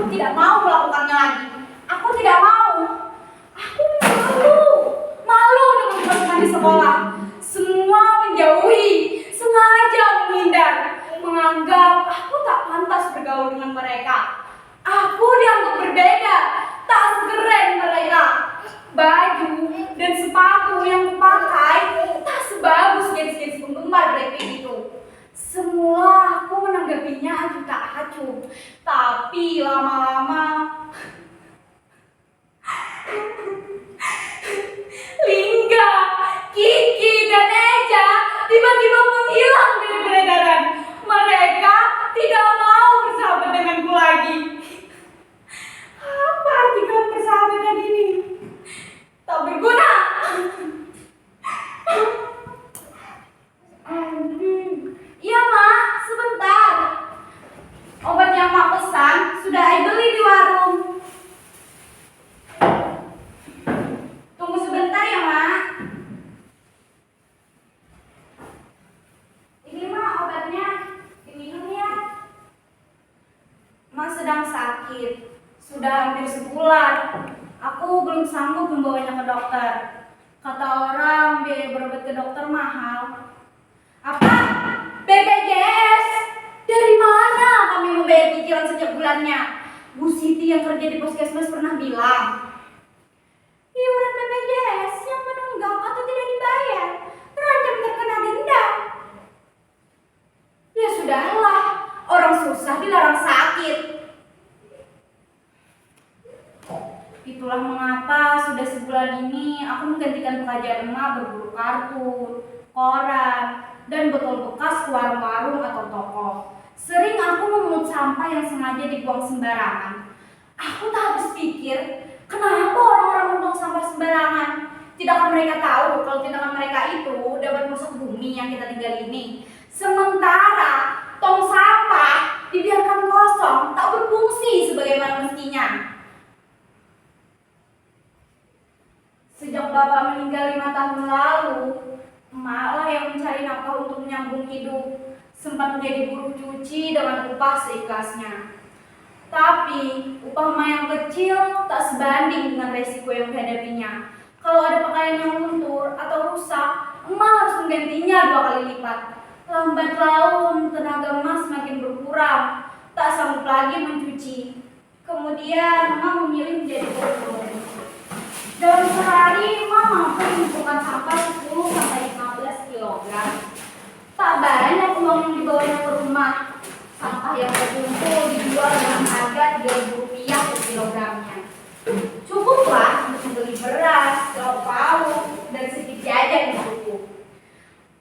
tidak mau melakukannya lagi. Aku tidak mau. Aku malu. Malu dengan teman-teman di sekolah. Semua menjauhi, sengaja menghindar, menganggap aku tak pantas bergaul dengan mereka. Aku dianggap berbeda, tak sekeren mereka. Baju dan sepatu yang kupakai tak sebagus gadis-gadis penggemar Blackpink itu. Semula aku menanggapinya acuh tak acuh, tapi lama-lama Lingga, Kiki, dan Eja tiba-tiba menghilang dari peredaran. Mereka tidak mau bersahabat denganku lagi. Apa arti persahabatan ini? Tak berguna. Iya, Mak, sebentar. Obat yang Mak pesan sudah I beli di warung. Tunggu sebentar ya, Mak. Ini, Mak, obatnya. Diminum ya. Mak sedang sakit. Sudah hampir sebulan. Aku belum sanggup membawanya ke dokter. Kata orang biaya berobat ke dokter mahal. Apa? BPJS? Dari mana kami membayar cicilan setiap bulannya? Bu Siti yang kerja di puskesmas pernah bilang, iuran BPJS yang menunggak atau tidak dibayar terancam terkena denda. Ya sudahlah, orang susah dilarang sakit. Itulah mengapa sudah sebulan ini aku menggantikan pekerjaan emak berburu kartun, koran, dan botol bekas ke warung-warung atau toko. Sering aku memungut sampah yang sengaja dibuang sembarangan. Aku tak habis pikir, kenapa orang-orang membuang sampah sembarangan? Tidakkah mereka tahu kalau tindakan mereka itu dapat merusak bumi yang kita tinggal ini? Sementara tong sampah dibiarkan kosong, tak berfungsi sebagaimana mestinya. Sejak bapak meninggal 5 tahun lalu, emak lah yang mencari nafkah untuk menyambung hidup. Sempat menjadi buruh cuci dengan upah seikhlasnya. Tapi upah emak yang kecil tak sebanding dengan resiko yang dihadapinya. Kalau ada pakaian yang luntur atau rusak, emak harus menggantinya 2 kali lipat. Lambat laun tenaga emak semakin berkurang, tak sanggup lagi mencuci. Kemudian emak memilih menjadi buruh. Dalam sehari, emak mampu mengumpulkan sampah 10-15 kg. Tak banyak uang yang dibawanya ke rumah. Sampah yang terkumpul dijual dengan harga Rp3.000 per kilogramnya. Cukuplah untuk membeli beras, lauk pauk, dan sedikit jajan di buku.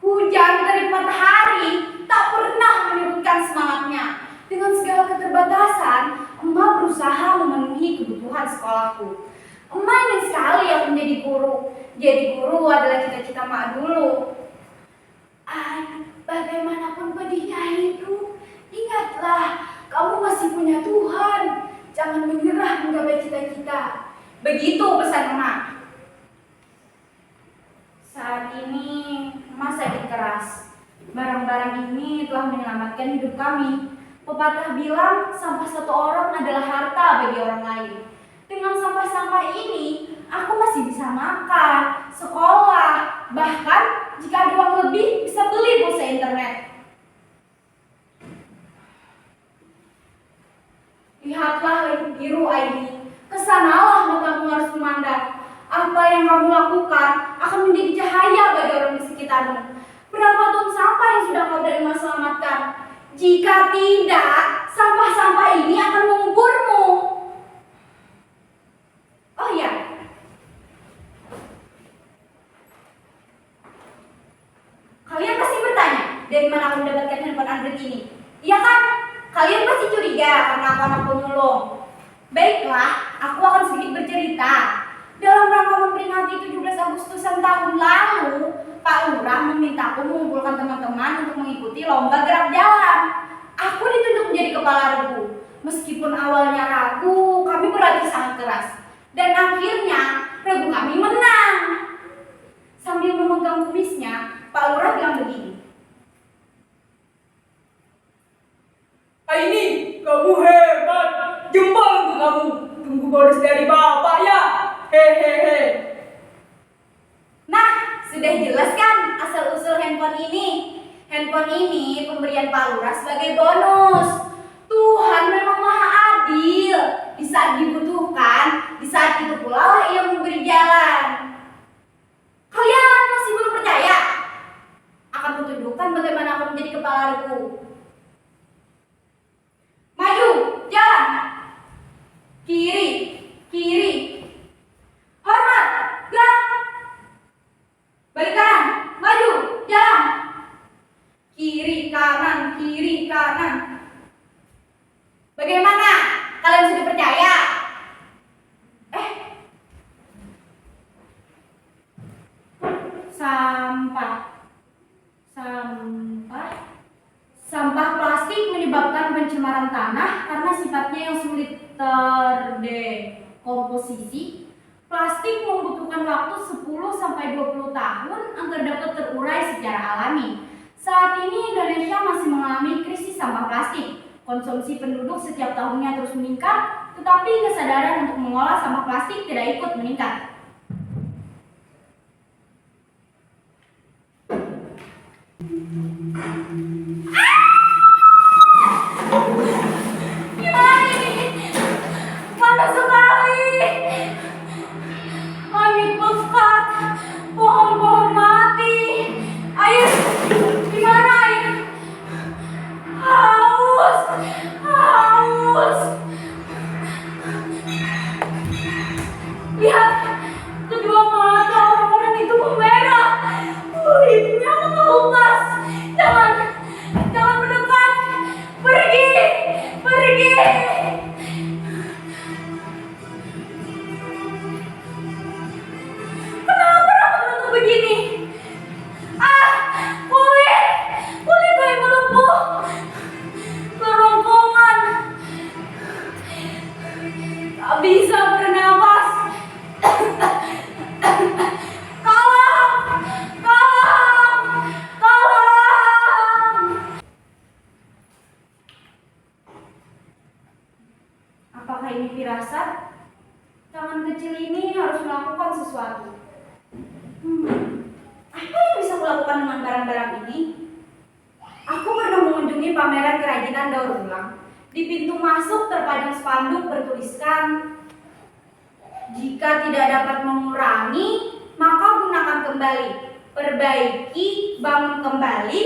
Hujan terik matahari tak pernah menyurutkan semangatnya. Dengan segala keterbatasan, emak berusaha memenuhi kebutuhan sekolahku. Emak ingin sekali aku menjadi guru. Jadi guru adalah cita-cita emak dulu. Bagaimanapun pedihnya hidup, ingatlah kamu masih punya Tuhan. Jangan menyerah menggapai cita-cita. Begitu pesan emak. Saat ini emak sakit keras. Barang-barang ini telah menyelamatkan hidup kami. Pepatah bilang sampah satu orang adalah harta bagi orang lain. Dengan sampah-sampah ini, aku masih bisa makan, sekolah, bahkan jika ada uang lebih bisa beli pulsa internet. Lihatlah langit biru Aini, kesanalah matamu harus memandang. Apa yang kamu lakukan akan menjadi cahaya bagi orang di sekitarmu. Berapa ton sampah yang sudah kau dan emak selamatkan? Jika tidak, sampah-sampah ini akan menguburmu. Oh iya, kalian pasti bertanya, dari mana aku mendapatkan handphone Android ini? Iya kan? Kalian pasti curiga karena aku anak pemulung. Baiklah, aku akan sedikit bercerita. Dalam rangka memperingati 17 Agustusan tahun lalu, Pak Lurah memintaku mengumpulkan teman-teman untuk mengikuti lomba gerak jalan. Aku ditunjuk menjadi kepala regu. Meskipun awalnya ragu, kami berlatih sangat keras. Dan akhirnya regu kami menang. Sambil memegang kumisnya, Pak Lurah bilang begini. Aini, kamu hebat. Jempol sudah jelas kan asal-usul handphone ini? Handphone ini pemberian Pak Lurah sebagai bonus. Tuhan memang maha adil. Di saat dibutuhkan, di saat itu pula lah Ia memberi jalan. Kalian masih belum percaya? Akan kutunjukkan bagaimana aku menjadi kepala regu. Maju, jalan. Kiri, kiri. Hormat, gerak. Balik kanan, maju, jalan. Kiri, kanan, kiri, kanan. Bagaimana? Kalian sudah percaya? Sampah plastik menyebabkan pencemaran tanah karena sifatnya yang sulit terdekomposisi. Plastik membutuhkan waktu 10-20 tahun agar dapat terurai secara alami. Saat ini Indonesia masih mengalami krisis sampah plastik. Konsumsi penduduk setiap tahunnya terus meningkat, tetapi kesadaran untuk mengolah sampah plastik tidak ikut meningkat. Panas sekali. Langit pekat, pohon-pohon mati. Air, di mana air? Haus, haus. Lihat, kedua mata orang-orang itu memerah. Kulitnya mengelupas. Jangan mendekat. Pergi, pergi. Kenapa rambut menutup begini? Kulit kayak melepuh. Kerongkongan. Tak bisa bernapas. Apakah ini firasat? Tangan kecil ini harus melakukan sesuatu. Apa yang bisa kulakukan dengan barang-barang ini? Aku pernah mengunjungi pameran kerajinan daur ulang. Di pintu masuk terpajang spanduk bertuliskan, jika tidak dapat mengurangi, maka gunakan kembali. Perbaiki, bangun kembali.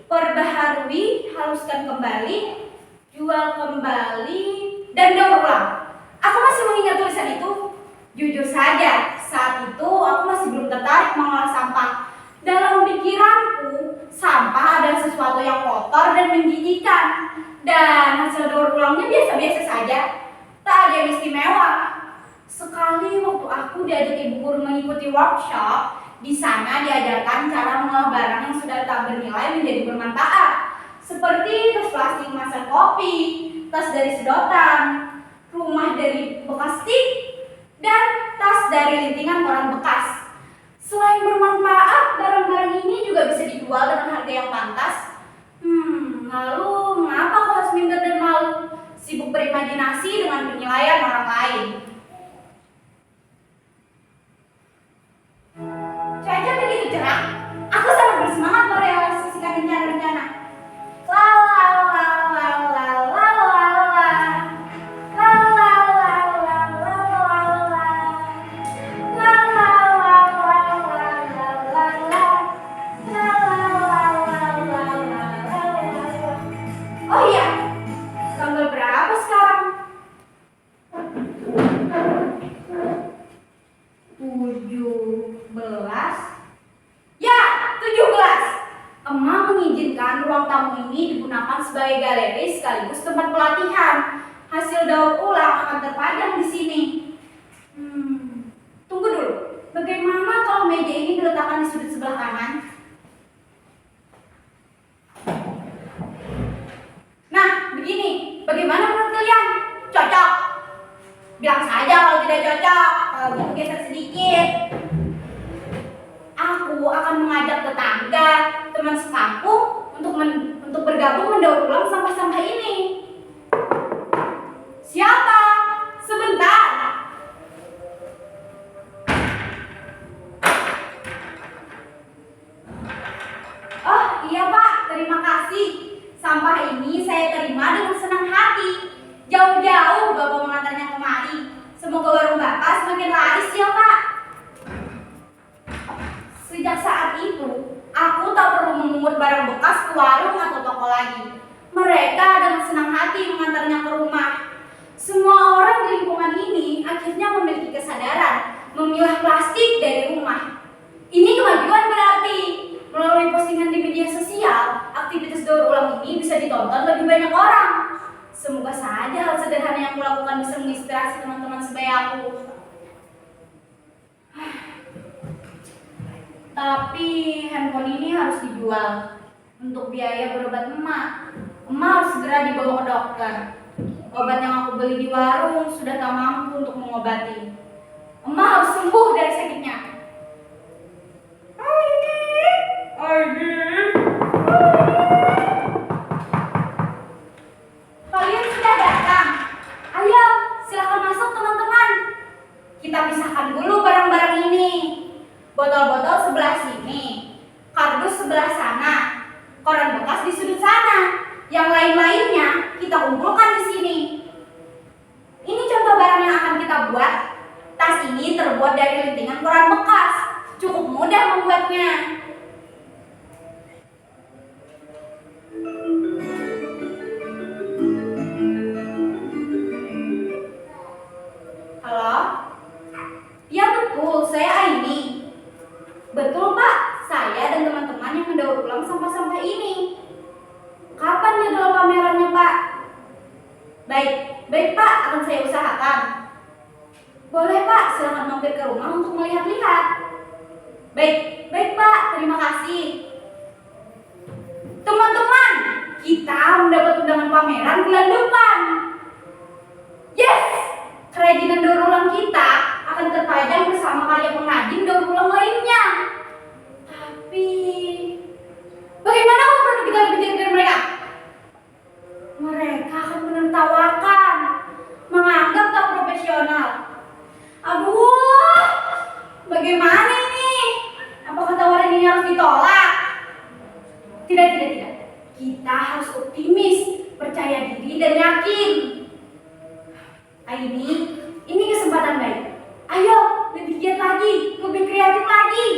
Perbaharui, haluskan kembali. Jual kembali, dan daur ulang. Aku masih mengingat tulisan itu. Jujur saja, saat itu aku masih belum tertarik mengolah sampah. Dalam pikiranku, sampah adalah sesuatu yang kotor dan menjijikan. Dan hasil daur ulangnya biasa-biasa saja. Tak ada yang istimewa. Sekali waktu aku diajak ibu guru mengikuti workshop, di sana diajarkan cara mengolah barang yang sudah tak bernilai menjadi bermanfaat. Seperti tas plastik kemasan kopi, tas dari sedotan, rumah dari bekas stick, dan tas dari lintingan koran bekas. Selain bermanfaat, barang-barang ini juga bisa dijual dengan harga yang pantas. Lalu mengapa aku harus minder dan malu? Sibuk berimajinasi dengan penilaian orang lain. Cuaca begitu cerah, aku sangat bersemangat merealisasikan rencana-rencana. Oh iya, tanggal berapa sekarang? 17. Ya, 17. Emak mengizinkan ruang tamu ini digunakan sebagai galeri sekaligus tempat pelatihan. Hasil daur ulang akan terpajang di sini. Tunggu dulu. Bagaimana kalau meja ini diletakkan di sudut sebelah kanan? Nah, begini. Bagaimana menurut kalian? Cocok? Bilang saja kalau tidak cocok. Kalau gitu geser sedikit. Aku akan mengajak tetangga, teman sekampung untuk bergabung mendaur ulang sampah-sampah ini. Siapa? Sebentar. Sampah ini saya terima dengan senang hati. Jauh-jauh Bapak mengantarnya kemari. Semoga warung Bapak semakin laris ya Pak. Sejak saat itu, aku tak perlu memungut barang bekas ke warung atau toko lagi. Mereka dengan senang hati mengantarnya ke rumah. Semua orang di lingkungan ini akhirnya memiliki kesadaran memilah plastik dari rumah. Ini kemajuan berarti. Melalui postingan di media sosial, aktivitas daur ulang ini bisa ditonton lebih banyak orang. Semoga saja hal sederhana yang kulakukan bisa menginspirasi teman-teman sebaya aku. Tapi handphone ini harus dijual untuk biaya berobat emak. Emak harus segera dibawa ke dokter. Obat yang aku beli di warung sudah tak mampu untuk mengobati. Emak harus sembuh dari sakitnya. Kalian sudah datang. Ayo, silakan masuk teman-teman. Kita pisahkan dulu barang-barang ini. Botol-botol sebelah sini, kardus sebelah sana, koran bekas di sudut sana. Yang lain-lainnya kita kumpulkan di sini. Ini contoh barang yang akan kita buat. Tas ini terbuat dari lintingan koran bekas. Cukup mudah membuatnya. Halo? Ya betul, saya Aini. Betul Pak, saya dan teman-teman yang mendaur ulang sampah-sampah ini. Kapan jadwal pamerannya Pak? Baik Pak, akan saya usahakan. Boleh Pak, silakan mampir ke rumah untuk melihat-lihat. Baik Pak, terima kasih. Teman-teman, kita mendapat undangan pameran bulan depan. Yes! Kerajinan daur ulang kita akan terpajang bersama karya pengrajin daur ulang lainnya. Tapi bagaimana kalau produk kita lebih jelek dari mereka? Mereka akan menertawakan, menganggap tak profesional. Aduh, bagaimana ini? Apakah tawaran ini harus ditolak? Tidak. Kita harus optimis, percaya diri dan yakin. Ini kesempatan baik. Ayo, lebih giat lagi, lebih kreatif lagi.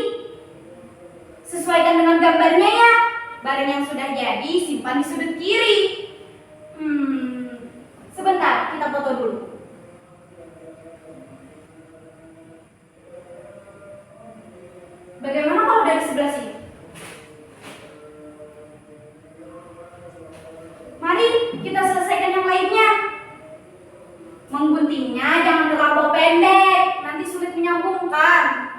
Sesuaikan dengan gambarnya ya. Barang yang sudah jadi simpan di sudut kiri. Sebentar, kita foto dulu. Bagaimana kalau dari sebelah sini? Mari kita selesaikan yang lainnya. Mengguntingnya jangan terlalu pendek, nanti sulit menyambungkan.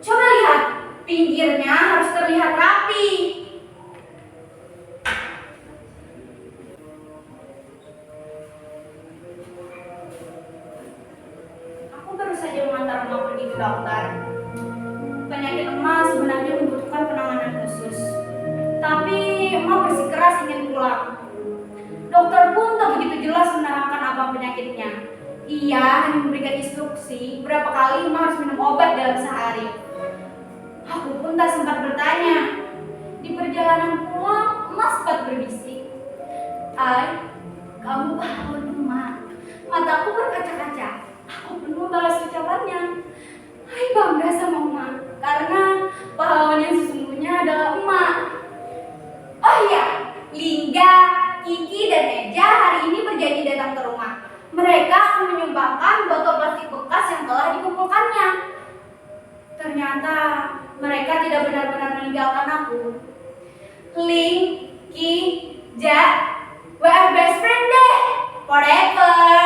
Coba lihat, pinggirnya harus terlihat rapi. Aku baru saja mengantar emak pergi ke dokter. Penyakit emak sebenarnya membutuhkan penanganan khusus. Tapi emak bersikeras ingin pulang. Dokter pun tak begitu jelas menerangkan apa penyakitnya. Ia hanya memberikan instruksi berapa kali emak harus minum obat dalam sehari. Aku pun tak sempat bertanya. Di perjalanan pulang, emak sempat berbisik. Kamu pahlawan emak. Mataku berkaca-kaca. Aku pun membalas ucapannya. Bangga sama emak. Karena pahlawan yang sesungguhnya adalah emak. Oh iya, Lingga, Kiki, dan Eja hari ini berjanji datang ke rumah. Mereka akan menyumbangkan botol plastik bekas yang telah dikumpulkannya. Ternyata mereka tidak benar-benar meninggalkan aku. Ling, Ki, Ja, we are best friend deh, forever.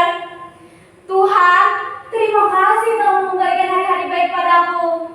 Tuhan, terima kasih telah memberikan hari-hari baik padaku.